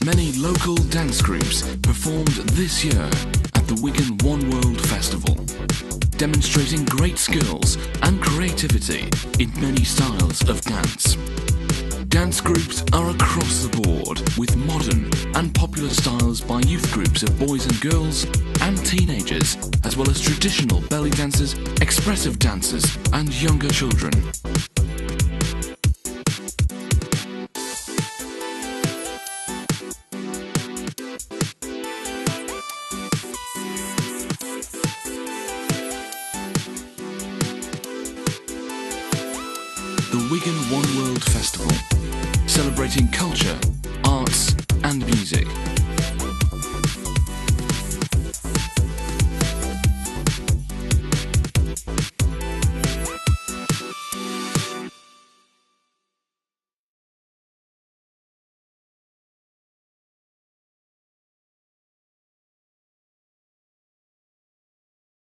Many local dance groups performed this year at the Wigan One World Festival, demonstrating great skills and creativity in many styles of dance. Dance groups are across the board, with modern and popular styles by youth groups of boys and girls and teenagers, as well as traditional belly dancers, expressive dancers and younger children. The Wigan One World Festival, celebrating culture, arts and music.